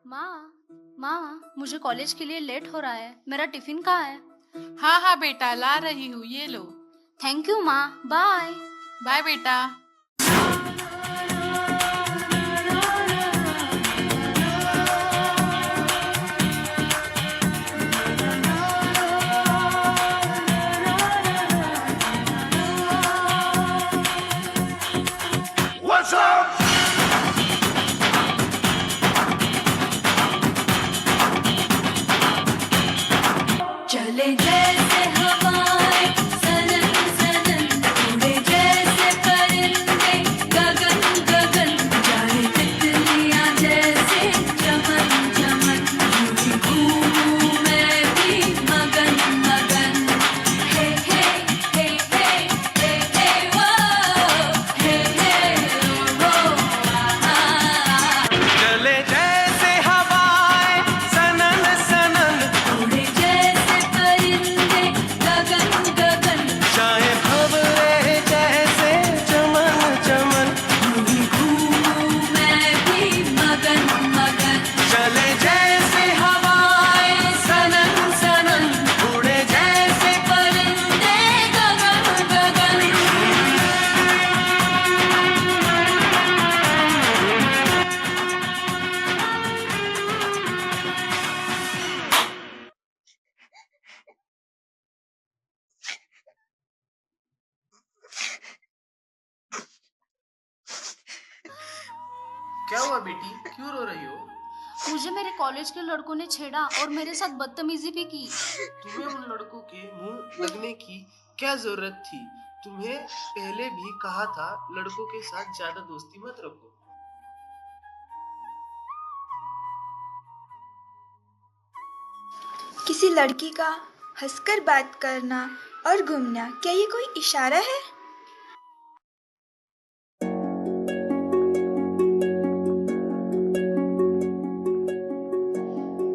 माँ माँ, मुझे कॉलेज के लिए लेट हो रहा है। मेरा टिफिन कहाँ है? हाँ हाँ बेटा, ला रही हूँ, ये लो। थैंक यू माँ, बाय। बाय बेटा। What's up? चले जैसे हवाएं सनन सनन, उड़े जैसे परिंदे गगन गगन, जाए तितलियां जैसे चमन चमन, यूं घूमूं मैं भी मगन मगन। हे हे हे हे हे हे वो, हे हे ओ आहा। चले जैसे हवाएं सनन सनन, उड़े जैसे परिंदे गगन गगन, जाए भंवरे जैसे चमन चमन। यूं ही घूमूं मैं भी मगन मगन। चले जैसे हवाएं सनन सनन, उड़े जैसे परिंदे गगन गगन। क्या हुआ बेटी, क्यों रो रही हो? मुझे मेरे कॉलेज के लड़कों ने छेड़ा और मेरे साथ बदतमीजी भी की। तुम्हें उन लड़कों के मुंह लगने की क्या जरूरत थी? तुम्हें पहले भी कहा था लड़कों के साथ ज्यादा दोस्ती मत रखो। किसी लड़की का हंसकर बात करना और घूमना, क्या ये कोई इशारा है?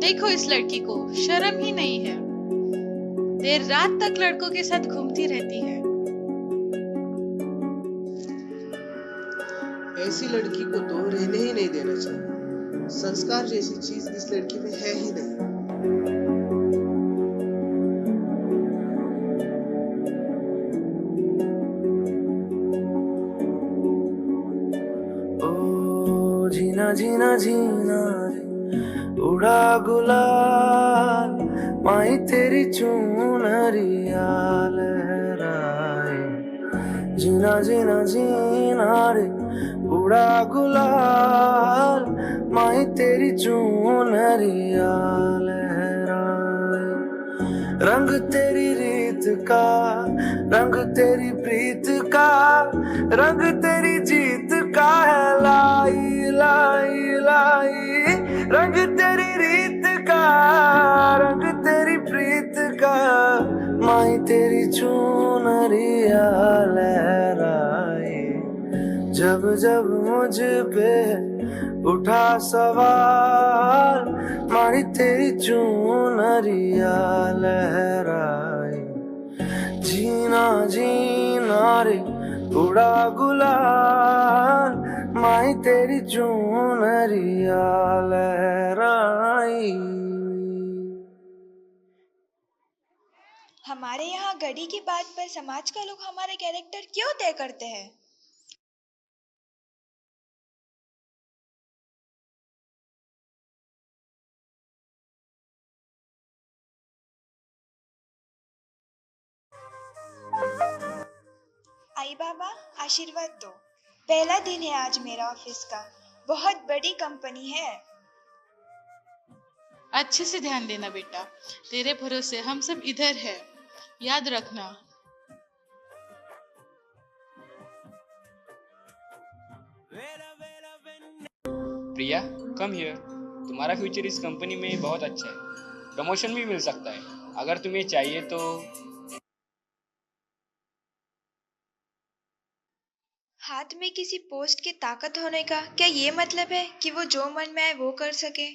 देखो इस लड़की को शर्म ही नहीं है, देर रात तक लड़कों के साथ घूमती रहती है। ऐसी लड़की को तो रहने ही नहीं देना चाहिए। संस्कार जैसी चीज इस लड़की में है ही नहीं। ओ जीना जीना जीना रे, उड़ा गुलाल, माई तेरी चुनरिया लहराए। जीना जीना जीना रे, उड़ा गुलाल, माई तेरी चुनरिया लहराए। रंग तेरी रीत का, रंग तेरी प्रीत का, रंग तेरी जीत का है लाई लाई लाई। रंग तेरी रीत का, रंग तेरी प्रीत का, माई तेरी चुनरिया लहराए। जब जब मुझ पे उठा सवाल, मारी तेरी चुनरिया लहराए। जीना जीना रे, उड़ा गुलाल, माई तेरी चुनरिया लहराई। हमारे यहाँ घड़ी की बात पर समाज का लोग हमारे कैरेक्टर क्यों तय करते हैं? आई बाबा, आशीर्वाद दो। पहला दिन है आज मेरा ऑफिस का। बहुत बड़ी कंपनी है। अच्छे से ध्यान देना बेटा, तेरे भरोसे हम सब इधर है, याद रखना। प्रिया, कम हियर। तुम्हारा फ्यूचर इस कंपनी में बहुत अच्छा है, प्रमोशन भी मिल सकता है अगर तुम्हें चाहिए तो। हाथ में किसी पोस्ट की ताकत होने का क्या ये मतलब है कि वो जो मन में आए वो कर सके?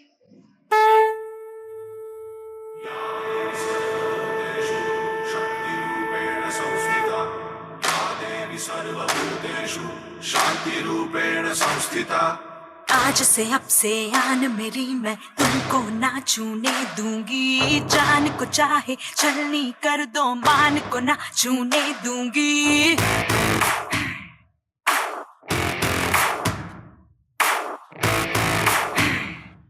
सर्वभूतेषु शान्तिरूपेण संस्थिता। आज से अब से आन मेरी मैं तुमको ना छूने दूंगी। जान को चाहे छलनी कर दो, मान को ना छूने दूंगी।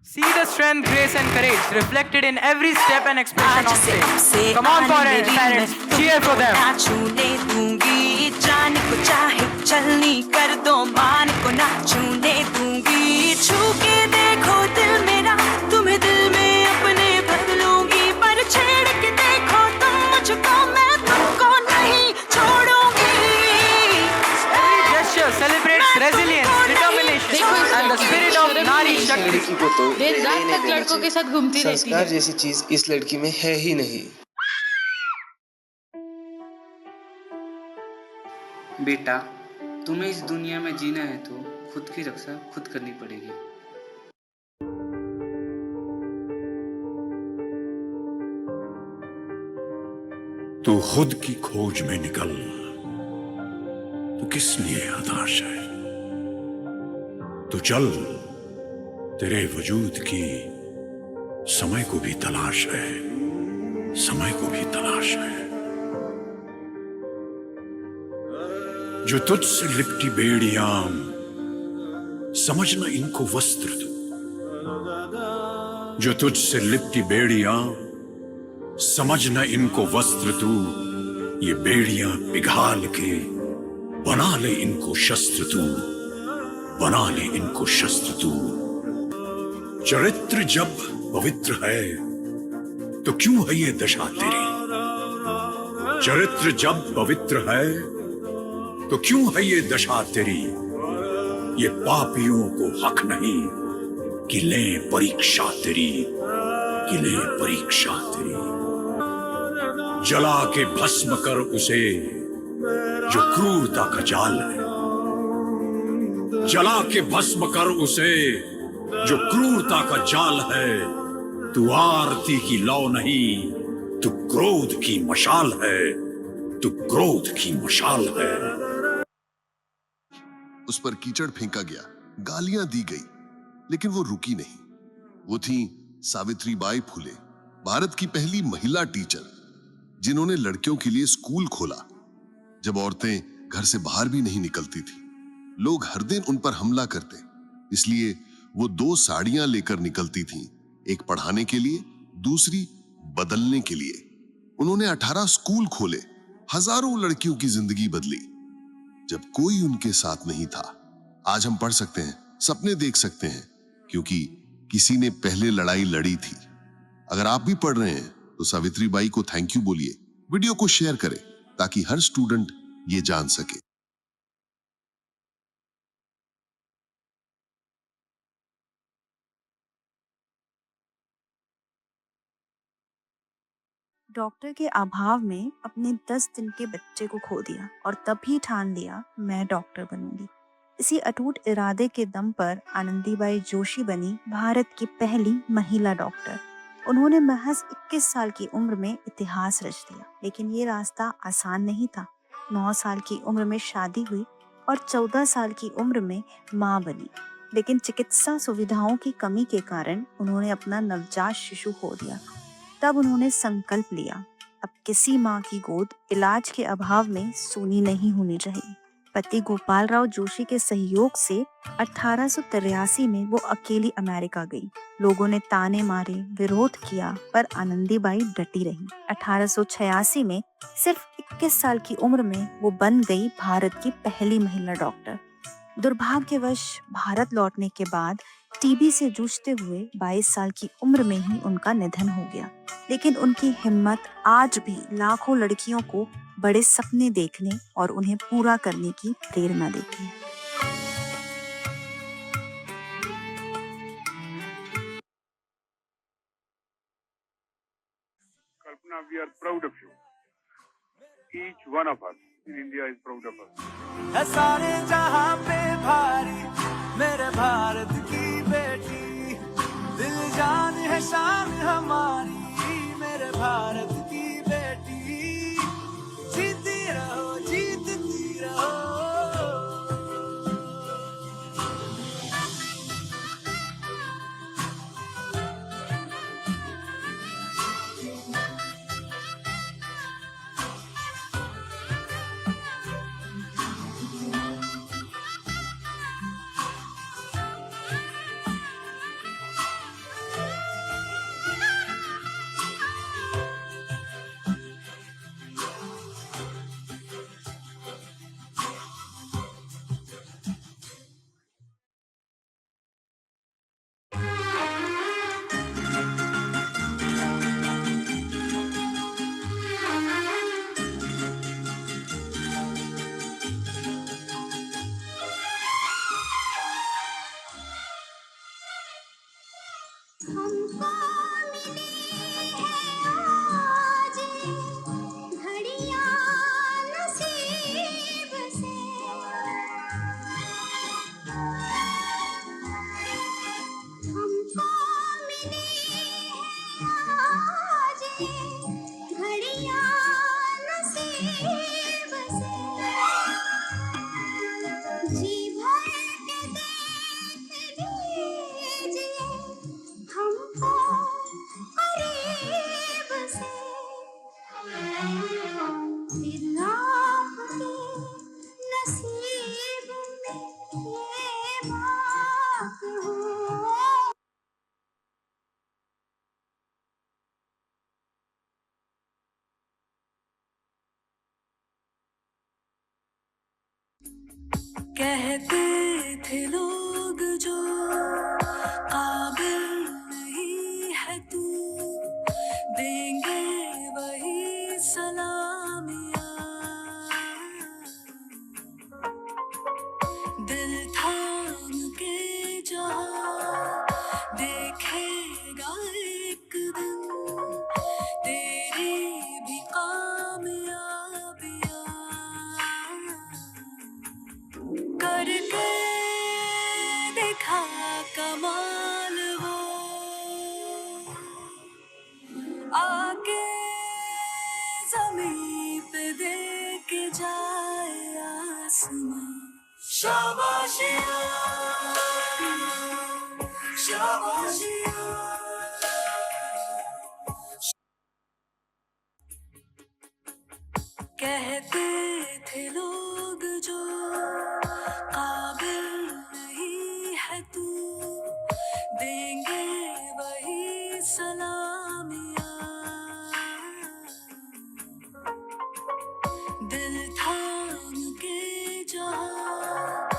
See the strength, grace and courage reflected in every step and expression on stage. Come on, parents, cheer for them. ना छूने दूंगी, जान को चाहे छलनी कर दो, मान को ना छूने दूंगी। छू के देखो दिल मेरा, तुम्हें दिल में अपने भर लूंगी। पर छेड़ के देखो तुम मुझको, मैं तुमको नहीं छोड़ूंगी। Every gesture celebrates resilience, determination and the spirit of Nari Shakti. लड़की को तो देर रात तक लड़कों के साथ घूमती रहती संस्कार है। जैसी चीज इस लड़की में है ही नहीं। बेटा, तुम्हें इस दुनिया में जीना है तो खुद की रक्षा खुद करनी पड़ेगी। तू खुद की खोज में निकल, तू किस लिए हताश है? तू चल, तेरे वजूद की समय को भी तलाश है, समय को भी तलाश है। जो तुझसे लिपटी बेड़ियां, समझना इनको वस्त्र तू। जो तुझसे लिपटी बेड़ियां, समझना इनको वस्त्र तू। ये बेड़ियां पिघाल के बना ले इनको शस्त्र तू, बना ले इनको शस्त्र तू। चरित्र जब पवित्र है तो क्यों है ये दशा तेरी? चरित्र जब पवित्र है तो क्यों है ये दशा तेरी? ये पापियों को हक नहीं कि ले परीक्षा तेरी, कि ले परीक्षा तेरी। जला के भस्म कर उसे जो क्रूरता का जाल है, जला के भस्म कर उसे जो क्रूरता का जाल है। तू आरती की लौ नहीं, तू क्रोध की मशाल है, तू क्रोध की मशाल है। उस पर कीचड़ फेंका गया, गालियां दी गई, लेकिन वो रुकी नहीं। वो थी सावित्रीबाई फुले, भारत की पहली महिला टीचर, जिन्होंने लड़कियों के लिए स्कूल खोला। जब औरतें घर से बाहर भी नहीं निकलती थी, लोग हर दिन उन पर हमला करते, इसलिए वो 2 साड़ियां लेकर निकलती थीं, एक पढ़ाने के लिए, दूसरी बदलने के लिए। उन्होंने 18 स्कूल खोले, हजारों लड़कियों की जिंदगी बदली। जब कोई उनके साथ नहीं था, आज हम पढ़ सकते हैं, सपने देख सकते हैं, क्योंकि किसी ने पहले लड़ाई लड़ी थी। अगर आप भी पढ़ रहे हैं तो सावित्रीबाई को थैंक यू बोलिए, वीडियो को शेयर करें ताकि हर स्टूडेंट ये जान सके। डॉक्टर के अभाव में अपने 10 दिन के बच्चे को खो दिया और तब ही ठान लिया मैं डॉक्टर बनूंगी। इसी अटूट इरादे के दम पर आनंदीबाई जोशी बनी भारत की पहली महिला डॉक्टर। उन्होंने महज 21 साल की उम्र में इतिहास रच दिया, लेकिन ये रास्ता आसान नहीं था। 9 साल की उम्र में शादी हुई और 14 साल की उम्र में मां बनी, लेकिन चिकित्सा सुविधाओं की कमी के कारण उन्होंने अपना नवजात शिशु खो दिया। तब उन्होंने संकल्प लिया, अब किसी माँ की गोद इलाज के अभाव में सूनी नहीं होनी चाहिए। पति गोपाल राव जोशी के सहयोग से 1883 में वो अकेली अमेरिका गई। लोगों ने ताने मारे, विरोध किया, पर आनंदीबाई डटी रही। 1886 में सिर्फ 21 साल की उम्र में वो बन गई भारत की पहली महिला डॉक्टर। दुर्भाग्यवश भारत लौटने के बाद टीबी से जूझते हुए 22 साल की उम्र में ही उनका निधन हो गया, लेकिन उनकी हिम्मत आज भी लाखों लड़कियों को बड़े सपने देखने और उन्हें पूरा करने की प्रेरणा देती है। Kalpana, we are proud of you. Each one of us in India is proud of us. है सारे जहां पे भारी मेरे भारत की बेटी, दिल जान है शान हमारी मेरे भारत की बेटी। जीती रहो, जीतती रहो। हमको मिली है आज घड़ियां नसीब से, हमको मिली है आज घड़ियां नसीब से, जी भर के देख लीजिए हमको करीब से, फिर आपके नसीब में ये बात हो। कहते थे लोग जो काबिल नहीं है तू, देंगे वही सलामियाँ, दिल थाम के जहाँ देखेगा एक दिन तेरी भी कामयाबियाँ, करके देखा कमाल वो, आके ज़मीं पे दे के जाए आसमां, शाबाशियाँ शाबाशियाँ। कहते थे लोग जो काबिल नहीं है तू, देंगे वही सलामियाँ, दिल थाम के जहाँ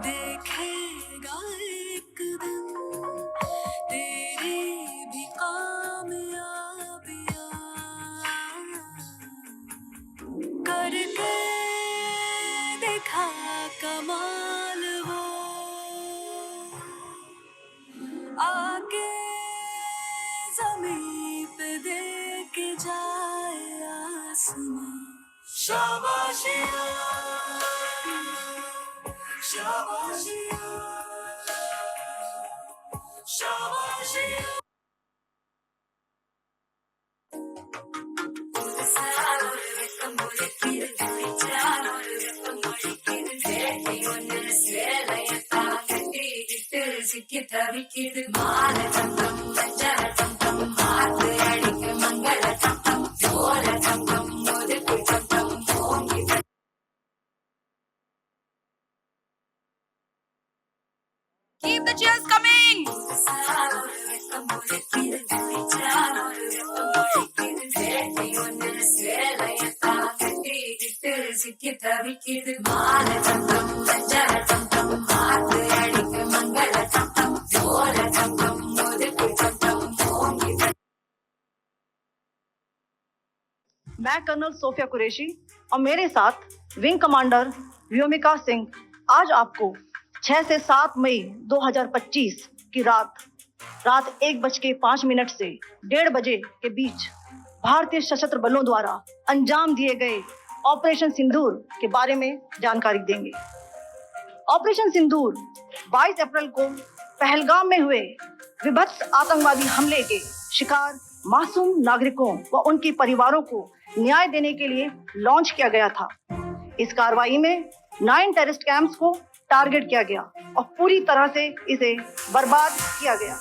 देखेगा एक दिन तेरी भी कामयाबियाँ, करके देखा कमाल वो, आके ज़मीं पे दे के जाए आसमां, शाबाशियाँ शाबाशियाँ शाबाशियाँ। Keep the cheers coming. मैं कर्नल सोफिया कुरैशी और मेरे साथ विंग कमांडर व्योमिका सिंह आज आपको 6 से 7 मई 2025 की रात 1:05 से 1:30 बजे के बीच भारतीय सशस्त्र बलों द्वारा अंजाम दिए गए ऑपरेशन सिंदूर के बारे में जानकारी देंगे। ऑपरेशन सिंदूर 22 अप्रैल को पहलगाम में हुए विभत्स आतंकवादी हमले के शिकार मासूम नागरिकों व उनके परिवारों को न्याय देने के लिए लॉन्च किया गया था। इस कार्रवाई में 9 टेररिस्ट कैंप्स को टारगेट किया गया और पूरी तरह से इसे बर्बाद किया गया।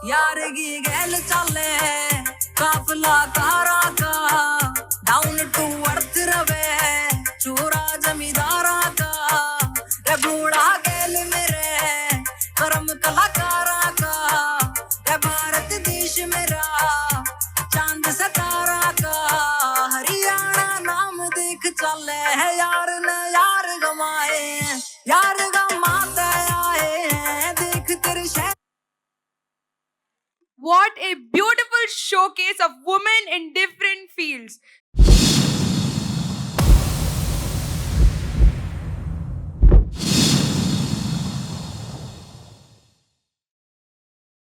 यारगी गैल चले काफला कारा का डाउन टू अर्थ रवे चोरा जमींदारा का रघुड़ा गैल मेरे करम कलाकारा का ये भारत देश मेरा चांद सितारा का हरियाणा नाम देख चले है यार न यार गमाए यार गमाते आए हैं देख तेरे शहर। What a beautiful showcase of women in different fields.